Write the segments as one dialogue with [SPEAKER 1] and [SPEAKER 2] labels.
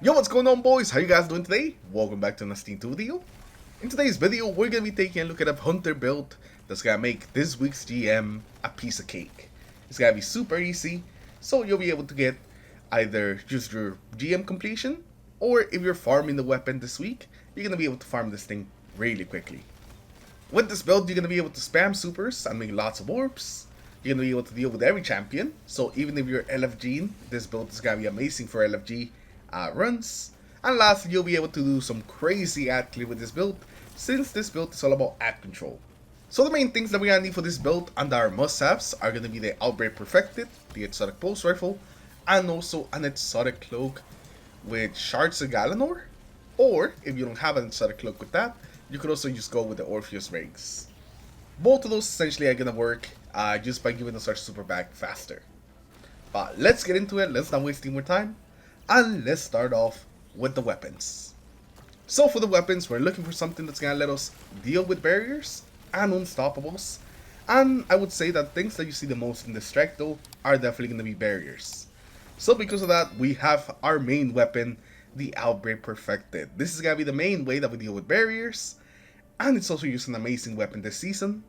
[SPEAKER 1] Yo, what's going on, boys? How you guys doing today? Welcome back to another Steam 2 video. In today's video, we're going to be taking a look at a hunter build that's going to make this week's GM a piece of cake. It's going to be super easy, so you'll be able to get either just your GM completion, or if you're farming the weapon this week, you're going to be able to farm this thing really quickly. With this build, you're going to be able to spam supers and make lots of orbs. You're going to be able to deal with every champion, so even if you're LFG, this build is going to be amazing for LFG runs. And lastly, you'll be able to do some crazy ad clear with this build, since this build is all about ad control. So the main things that we're going to need for this build and our must-haves are going to be the Outbreak Perfected, the exotic pulse rifle, and also an exotic cloak with shards of Galanor. Or, if you don't have an exotic cloak with that, you could also just go with the Orpheus rings. Both of those essentially are going to work just by giving us our super back faster. But let's get into it, let's not waste any more time, and let's start off with the weapons. So for the weapons, we're looking for something that's going to let us deal with barriers and unstoppables. And I would say that things that you see the most in this strike though are definitely going to be barriers. So because of that, we have our main weapon, the Outbreak Perfected. This is going to be the main way that we deal with barriers. And it's also used an amazing weapon this season.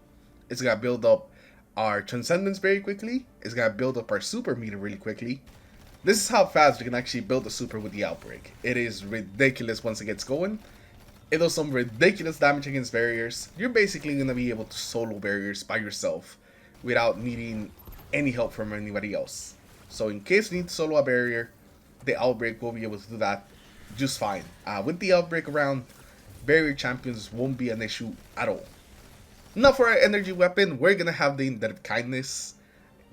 [SPEAKER 1] It's going to build up our Transcendence very quickly. It's going to build up our super meter really quickly. This is how fast you can actually build a super with the Outbreak. It is ridiculous once it gets going. It does some ridiculous damage against barriers. You're basically going to be able to solo barriers by yourself without needing any help from anybody else. So in case you need to solo a barrier, the Outbreak will be able to do that just fine. With the Outbreak around, barrier champions won't be an issue at all. Now for our energy weapon, we're going to have the Indebted Kindness.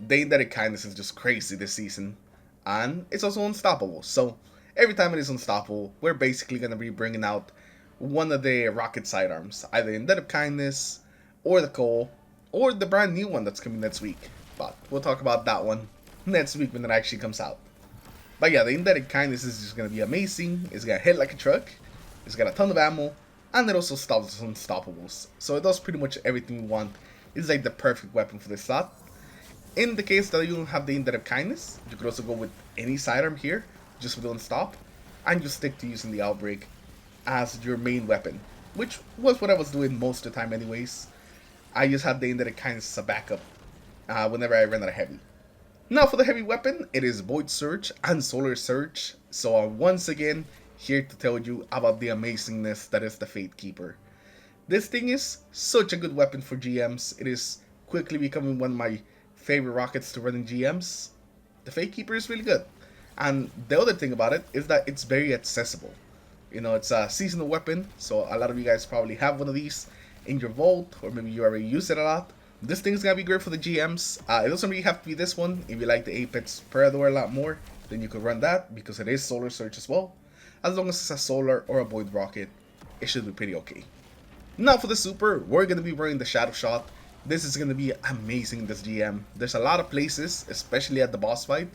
[SPEAKER 1] The Indebted Kindness is just crazy this season. And it's also unstoppable, so every time it is unstoppable, we're basically going to be bringing out one of the rocket sidearms, either Indebted Kindness, or the Coal, or the brand new one that's coming next week. But we'll talk about that one next week when it actually comes out. But yeah, the Indebted Kindness is just going to be amazing. It's going to hit like a truck, it's got a ton of ammo, and it also stops unstoppables. So it does pretty much everything we want. It's like the perfect weapon for this slot. In the case that you don't have the Indebted Kindness, you could also go with any sidearm here, just with unstop, and you stick to using the Outbreak as your main weapon, which was what I was doing most of the time anyways. I just had the Indebted Kindness as a backup whenever I ran out of heavy. Now for the heavy weapon, it is Void Surge and Solar Surge, so I'm once again here to tell you about the amazingness that is the Fate Keeper. This thing is such a good weapon for GMs. It is quickly becoming one of my favorite rockets to run in GMs. The Fate Keeper is really good. And the other thing about it is that it's very accessible. You know, it's a seasonal weapon, so a lot of you guys probably have one of these in your vault, or maybe you already use it a lot. This thing is going to be great for the GMs. It doesn't really have to be this one. If you like the Apex Predator a lot more, then you could run that, because it is Solar Surge as well. As long as it's a Solar or a Void Rocket, it should be pretty okay. Now for the super, we're going to be running the Shadow Shot. This is going to be amazing, this GM. There's a lot of places, especially at the boss fight,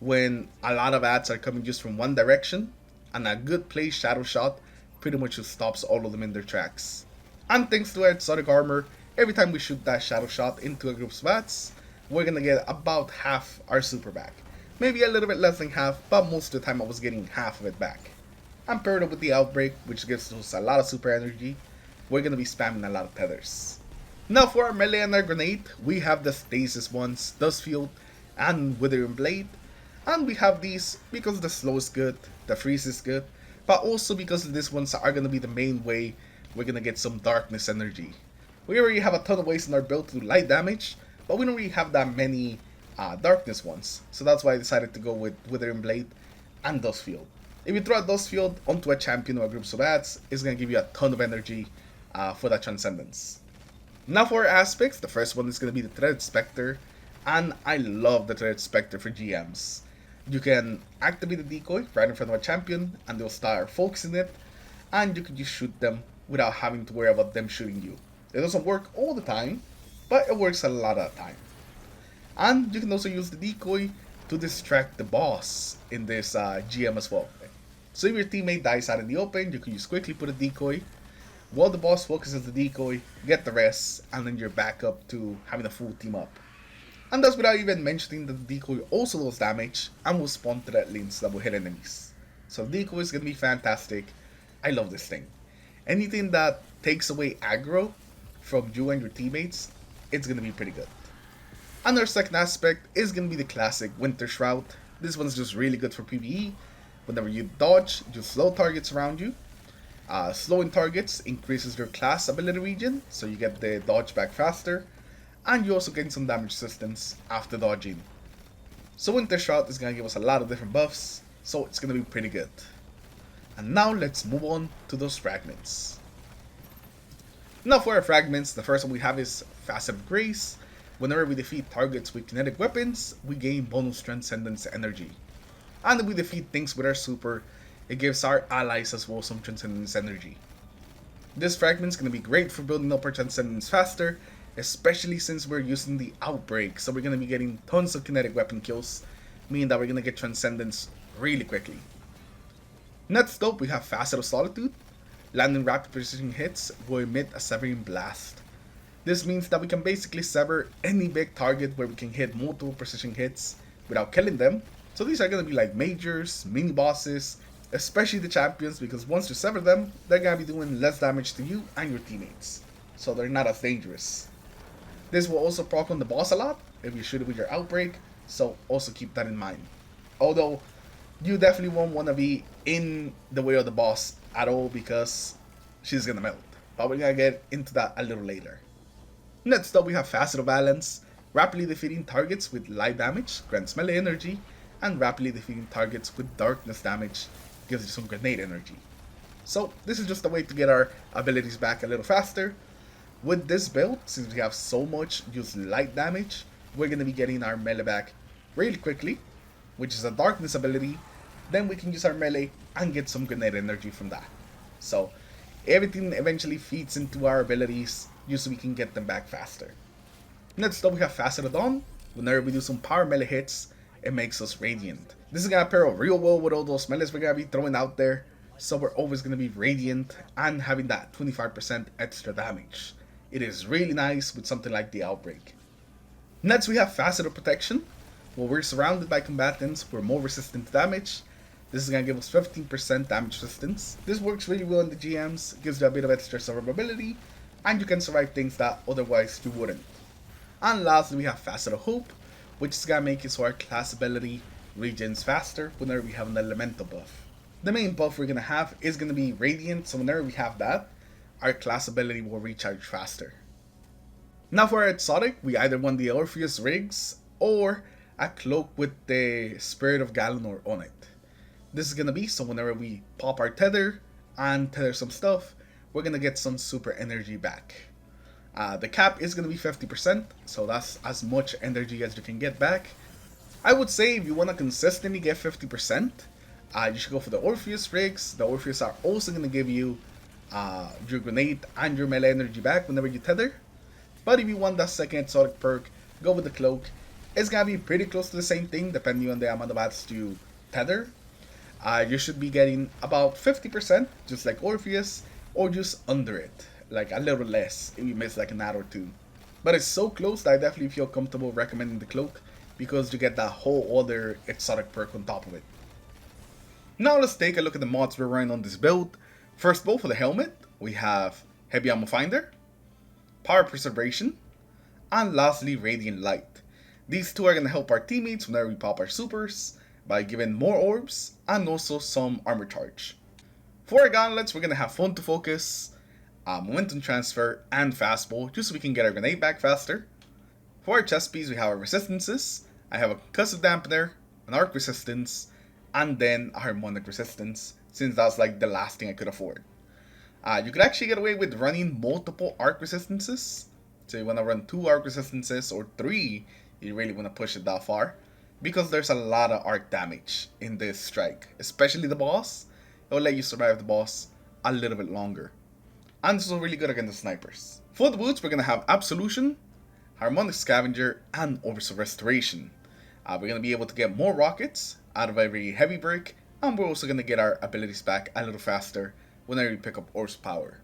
[SPEAKER 1] when a lot of ads are coming just from one direction, and a good place Shadow Shot pretty much just stops all of them in their tracks. And thanks to our exotic armor, every time we shoot that Shadow Shot into a group of bats, we're going to get about half our super back. Maybe a little bit less than half, but most of the time I was getting half of it back. And paired up with the Outbreak, which gives us a lot of super energy, we're going to be spamming a lot of tethers. Now for our melee and our grenade, we have the Stasis ones, Dust Field, and Withering Blade. And we have these because the slow is good, the freeze is good, but also because these ones are going to be the main way we're going to get some darkness energy. We already have a ton of ways in our build to do light damage, but we don't really have that many darkness ones. So that's why I decided to go with Withering Blade and Dust Field. If you throw a Dust Field onto a champion or a group of ads, it's going to give you a ton of energy for that Transcendence. Now for our aspects, the first one is going to be the Threaded Spectre, and I love the Threaded Spectre for GMs. You can activate the decoy right in front of a champion, and they'll start focusing it, and you can just shoot them without having to worry about them shooting you. It doesn't work all the time, but it works a lot of the time. And you can also use the decoy to distract the boss in this GM as well. So if your teammate dies out in the open, you can just quickly put a decoy, while the boss focuses the decoy, get the rest, and then you're back up to having a full team up. And that's without even mentioning that the decoy also does damage and will spawn threat lanes that will hit enemies. So decoy is going to be fantastic. I love this thing. Anything that takes away aggro from you and your teammates, it's going to be pretty good. And our second aspect is going to be the classic Winter Shroud. This one's just really good for PvE. Whenever you dodge, you slow targets around you. Slowing targets increases your class ability regen, so you get the dodge back faster. And you also gain some damage resistance after dodging. So Winter Shroud is going to give us a lot of different buffs, so it's going to be pretty good. And now let's move on to those fragments. Now for our fragments, the first one we have is Facet of Grace. Whenever we defeat targets with kinetic weapons, we gain bonus Transcendence energy. And if we defeat things with our super, it gives our allies as well some Transcendence energy. This fragment is going to be great for building up our Transcendence faster, especially since we're using the Outbreak, so we're going to be getting tons of kinetic weapon kills, meaning that we're going to get Transcendence really quickly. Next up, we have Facet of Solitude. Landing rapid precision hits will emit a severing blast. This means that we can basically sever any big target where we can hit multiple precision hits without killing them. So these are going to be like majors, mini bosses, especially the champions, because once you sever them, they're going to be doing less damage to you and your teammates. So they're not as dangerous. This will also proc on the boss a lot if you shoot it with your Outbreak, so also keep that in mind. Although, you definitely won't want to be in the way of the boss at all because she's going to melt. But we're going to get into that a little later. Next up, we have Facet of Balance. Rapidly defeating targets with light damage grants melee energy, and rapidly defeating targets with darkness damage gives you some grenade energy. So this is just a way to get our abilities back a little faster. With this build, since we have so much just light damage, we're going to be getting our melee back really quickly, which is a darkness ability. Then we can use our melee and get some grenade energy from that. So everything eventually feeds into our abilities, just so we can get them back faster. Next up, we have Facet of Dawn. Whenever we do some power melee hits, it makes us radiant. This is going to pair up real well with all those melees we're going to be throwing out there, so we're always going to be radiant and having that 25% extra damage. It is really nice with something like the Outbreak. Next, we have Facet of Protection. While we're surrounded by combatants, we're more resistant to damage. This is going to give us 15% damage resistance. This works really well in the GMs, gives you a bit of extra survivability, and you can survive things that otherwise you wouldn't. And lastly, we have Facet of Hope, which is going to make it so our class ability regens faster whenever we have an elemental buff. The main buff we're going to have is going to be Radiant, so whenever we have that, our class ability will recharge faster. Now for our exotic, we either want the Orpheus Rigs or a cloak with the Spirit of Galanor on it. This is going to be so whenever we pop our tether and tether some stuff, we're going to get some super energy back. The cap is going to be 50%, so that's as much energy as you can get back. I would say if you want to consistently get 50%, you should go for the Orpheus Rigs. The Orpheus are also going to give you your grenade and your melee energy back whenever you tether. But if you want that second exotic perk, go with the cloak. It's going to be pretty close to the same thing depending on the amount of bats you tether. You should be getting about 50%, just like Orpheus, or just under it, like a little less if you miss like an ad or two. But it's so close that I definitely feel comfortable recommending the cloak because you get that whole other exotic perk on top of it. Now let's take a look at the mods we're running on this build. First of all, for the helmet, we have Heavy Ammo Finder, Power Preservation, and lastly Radiant Light. These two are going to help our teammates whenever we pop our supers by giving more orbs and also some armor charge. For our gauntlets, we're going to have Phone to Focus, Momentum Transfer, and Fastball, just so we can get our grenade back faster. For our chest piece, we have our resistances. I have a Concussive Dampener, an Arc Resistance, and then a Harmonic Resistance, since that's like the last thing I could afford. You could actually get away with running multiple Arc Resistances. So you want to run 2 Arc Resistances or 3, you really want to push it that far, because there's a lot of arc damage in this strike, especially the boss. It will let you survive the boss a little bit longer. And this is really good against the snipers. For the boots, we're going to have Absolution, Harmonic Scavenger, and Orbs of Restoration. We're going to be able to get more rockets out of every heavy break, and we're also going to get our abilities back a little faster whenever we pick up Orbs Power.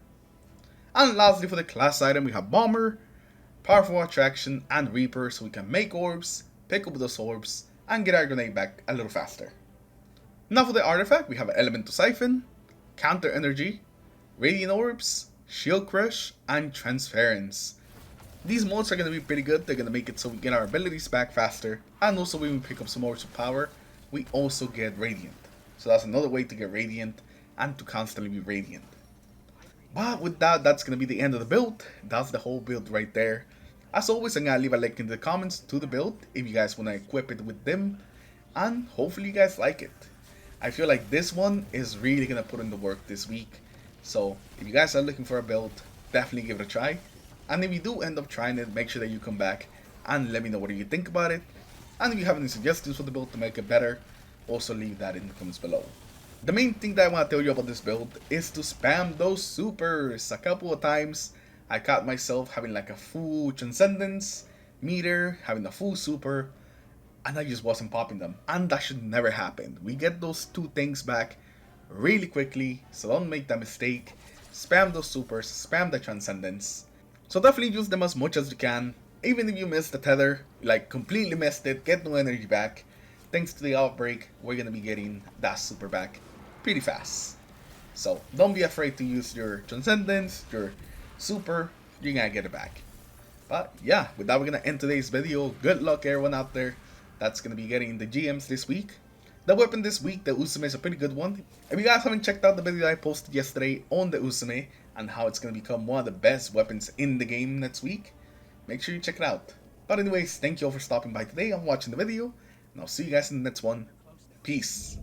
[SPEAKER 1] And lastly, for the class item, we have Bomber, Powerful Attraction, and Reaper, so we can make orbs, pick up those orbs, and get our grenade back a little faster. Now for the artifact, we have Elemental Siphon, Counter Energy, Radiant Orbs, Shield Crush, and Transference. These modes are going to be pretty good. They're going to make it so we get our abilities back faster, and also when we pick up some orbs of power, we also get Radiant. So that's another way to get Radiant and to constantly be Radiant. But with that, that's going to be the end of the build. That's the whole build right there. As always, I'm going to leave a link in the comments to the build if you guys want to equip it with them, and hopefully you guys like it. I feel like this one is really going to put in the work this week. So if you guys are looking for a build, definitely give it a try. And if you do end up trying it, make sure that you come back and let me know what you think about it. And if you have any suggestions for the build to make it better, also leave that in the comments below. The main thing that I want to tell you about this build is to spam those supers. A couple of times I caught myself having like a full Transcendence meter, having a full super, and I just wasn't popping them. And that should never happen. We get those two things back really quickly, so don't make that mistake. Spam those supers, spam the Transcendence. So definitely use them as much as you can. Even if you miss the tether, like completely missed it, get no energy back, thanks to the outbreak, we're gonna be getting that super back pretty fast. So don't be afraid to use your Transcendence, your super, you're gonna get it back. But yeah, with that we're gonna end today's video. Good luck everyone out there that's gonna be getting the GMs this week. The weapon this week, the Usume, is a pretty good one. If you guys haven't checked out the video that I posted yesterday on the Usume and how it's going to become one of the best weapons in the game next week, make sure you check it out. But anyways, thank you all for stopping by today and watching the video, and I'll see you guys in the next one. Peace.